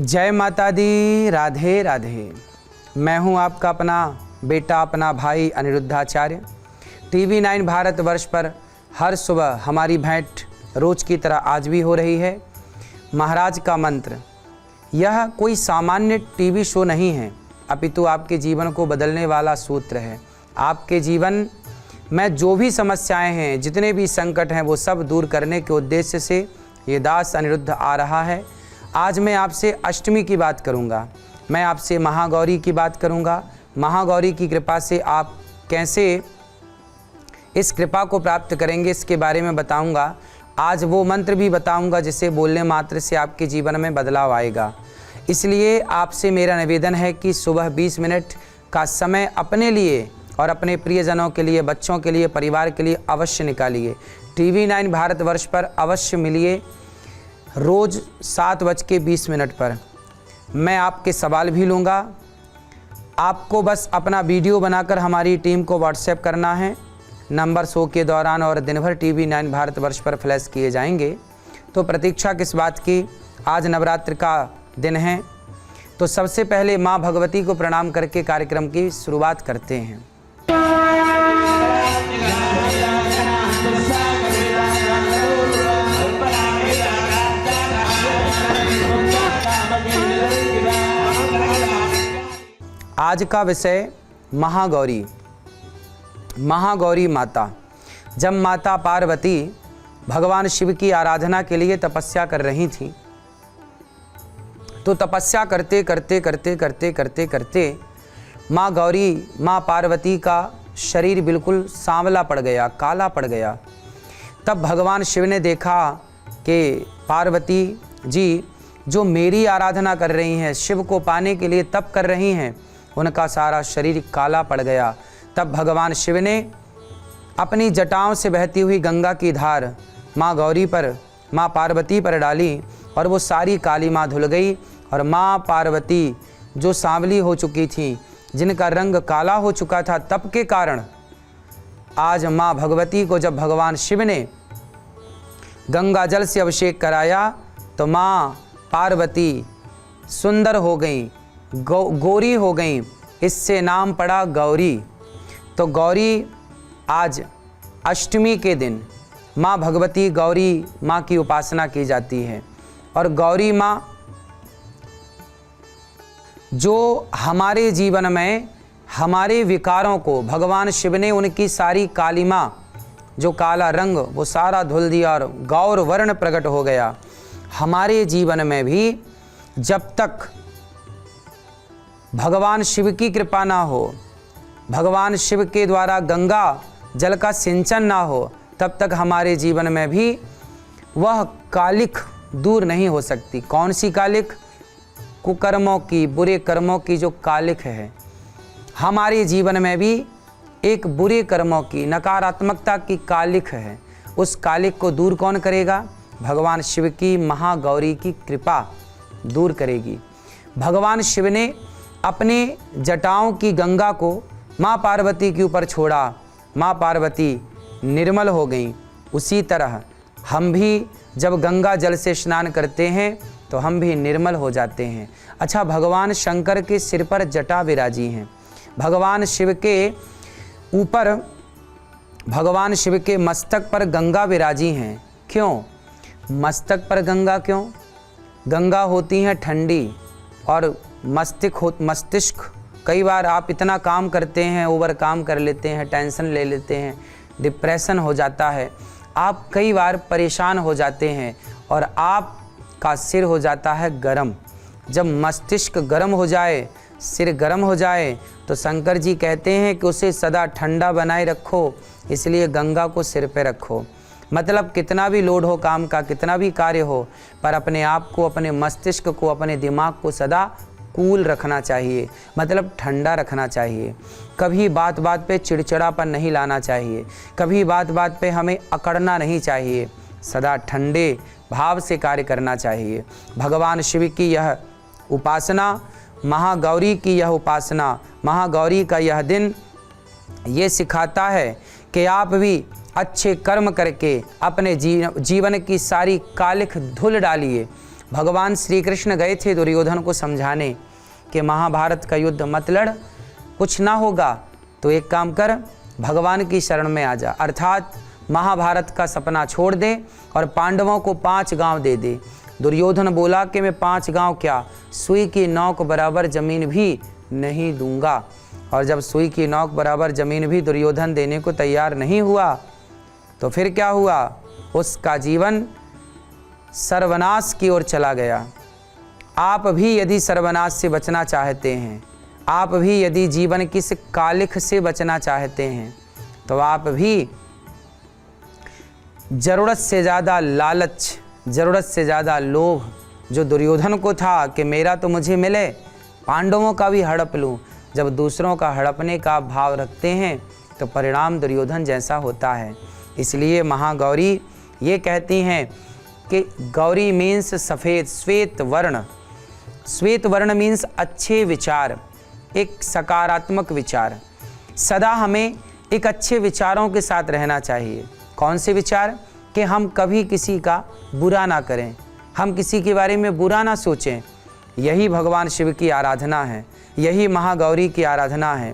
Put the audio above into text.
जय माता दी, राधे राधे। मैं हूं आपका अपना बेटा, अपना भाई अनिरुद्धाचार्य। टीवी 9 भारतवर्ष पर हर सुबह हमारी भेंट रोज की तरह आज भी हो रही है। महाराज का मंत्र, यह कोई सामान्य टीवी शो नहीं है, अपितु आपके जीवन को बदलने वाला सूत्र है। आपके जीवन में जो भी समस्याएं हैं, जितने भी संकट हैं, वो सब दूर करने के उद्देश्य से ये दास अनिरुद्ध आ रहा है। आज मैं आपसे अष्टमी की बात करूंगा, मैं आपसे महागौरी की बात करूंगा। महागौरी की कृपा से आप कैसे इस कृपा को प्राप्त करेंगे, इसके बारे में बताऊंगा। आज वो मंत्र भी बताऊंगा जिसे बोलने मात्र से आपके जीवन में बदलाव आएगा। इसलिए आपसे मेरा निवेदन है कि सुबह 20 मिनट का समय अपने लिए और अपने प्रियजनों के लिए, बच्चों के लिए, परिवार के लिए अवश्य निकालिए। टीवी 9 भारतवर्ष पर अवश्य मिलिए रोज़ 7:20 पर। मैं आपके सवाल भी लूँगा। आपको बस अपना वीडियो बनाकर हमारी टीम को व्हाट्सएप करना है। नंबर शो के दौरान और दिन भर टीवी 9 भारतवर्ष पर फ्लैश किए जाएंगे। तो प्रतीक्षा किस बात की, आज नवरात्र का दिन है, तो सबसे पहले माँ भगवती को प्रणाम करके कार्यक्रम की शुरुआत करते हैं। आज का विषय महागौरी। महागौरी माता, जब माता पार्वती भगवान शिव की आराधना के लिए तपस्या कर रही थी, तो तपस्या करते करते करते करते करते करते माँ गौरी, माँ पार्वती का शरीर बिल्कुल सांवला पड़ गया, काला पड़ गया। तब भगवान शिव ने देखा कि पार्वती जी जो मेरी आराधना कर रही हैं, शिव को पाने के लिए तप कर रही हैं, उनका सारा शरीर काला पड़ गया। तब भगवान शिव ने अपनी जटाओं से बहती हुई गंगा की धार माँ गौरी पर, माँ पार्वती पर डाली और वो सारी काली माँ धुल गई। और माँ पार्वती जो सांवली हो चुकी थी, जिनका रंग काला हो चुका था तप के कारण, आज माँ भगवती को जब भगवान शिव ने गंगा जल से अभिषेक कराया तो माँ पार्वती सुंदर हो गई, गोरी हो गई। इससे नाम पड़ा गौरी। तो गौरी, आज अष्टमी के दिन माँ भगवती गौरी माँ की उपासना की जाती है। और गौरी माँ जो हमारे जीवन में हमारे विकारों को, भगवान शिव ने उनकी सारी कालिमा, जो काला रंग, वो सारा धुल दिया और गौर वर्ण प्रकट हो गया। हमारे जीवन में भी जब तक भगवान शिव की कृपा ना हो, भगवान शिव के द्वारा गंगा जल का सिंचन ना हो, तब तक हमारे जीवन में भी वह कालिख दूर नहीं हो सकती। कौन सी कालिख? कुकर्मों की, बुरे कर्मों की जो कालिख है। हमारे जीवन में भी एक बुरे कर्मों की, नकारात्मकता की कालिख है। उस कालिख को दूर कौन करेगा? भगवान शिव की महागौरी की कृपा दूर करेगी। भगवान शिव ने अपने जटाओं की गंगा को माँ पार्वती के ऊपर छोड़ा, माँ पार्वती निर्मल हो गई। उसी तरह हम भी जब गंगा जल से स्नान करते हैं तो हम भी निर्मल हो जाते हैं। अच्छा, भगवान शंकर के सिर पर जटा विराजी हैं, भगवान शिव के ऊपर, भगवान शिव के मस्तक पर गंगा विराजी हैं। क्यों मस्तक पर गंगा? क्यों? गंगा होती हैं ठंडी और मस्तिष्क, कई बार आप इतना काम करते हैं, ओवर काम कर लेते हैं, टेंशन ले लेते हैं, डिप्रेशन हो जाता है, आप कई बार परेशान हो जाते हैं और आपका सिर हो जाता है गरम। जब मस्तिष्क गरम हो जाए, सिर गरम हो जाए, तो शंकर जी कहते हैं कि उसे सदा ठंडा बनाए रखो, इसलिए गंगा को सिर पे रखो। मतलब कितना भी लोड हो काम का, कितना भी कार्य हो, पर अपने आप को, अपने मस्तिष्क को, अपने दिमाग को सदा कूल रखना चाहिए, मतलब ठंडा रखना चाहिए। कभी बात बात पे चिड़चिड़ापन नहीं लाना चाहिए, कभी बात बात पे हमें अकड़ना नहीं चाहिए, सदा ठंडे भाव से कार्य करना चाहिए। भगवान शिव की यह उपासना, महागौरी की यह उपासना, महागौरी का यह दिन ये सिखाता है कि आप भी अच्छे कर्म करके अपने जीवन की सारी कालिख धुल डालिए। भगवान श्री कृष्ण गए थे दुर्योधन को समझाने कि महाभारत का युद्ध मत लड़, कुछ ना होगा तो एक काम कर, भगवान की शरण में आ जा, अर्थात महाभारत का सपना छोड़ दे और पांडवों को 5 गांव दे दे। दुर्योधन बोला कि मैं 5 गांव क्या, सुई की नोक बराबर जमीन भी नहीं दूंगा। और जब सुई की नोक बराबर जमीन भी दुर्योधन देने को तैयार नहीं हुआ तो फिर क्या हुआ, उसका जीवन सर्वनाश की ओर चला गया। आप भी यदि सर्वनाश से बचना चाहते हैं, आप भी यदि जीवन की इस कालिख से बचना चाहते हैं, तो आप भी ज़रूरत से ज़्यादा लालच, ज़रूरत से ज़्यादा लोभ जो दुर्योधन को था कि मेरा तो मुझे मिले, पांडवों का भी हड़प लूँ, जब दूसरों का हड़पने का भाव रखते हैं तो परिणाम दुर्योधन जैसा होता है। इसलिए महागौरी ये कहती हैं कि गौरी मीन्स सफ़ेद, श्वेत वर्ण। श्वेत वर्ण मीन्स अच्छे विचार, एक सकारात्मक विचार। सदा हमें एक अच्छे विचारों के साथ रहना चाहिए। कौन से विचार? कि हम कभी किसी का बुरा ना करें, हम किसी के बारे में बुरा ना सोचें। यही भगवान शिव की आराधना है, यही महागौरी की आराधना है।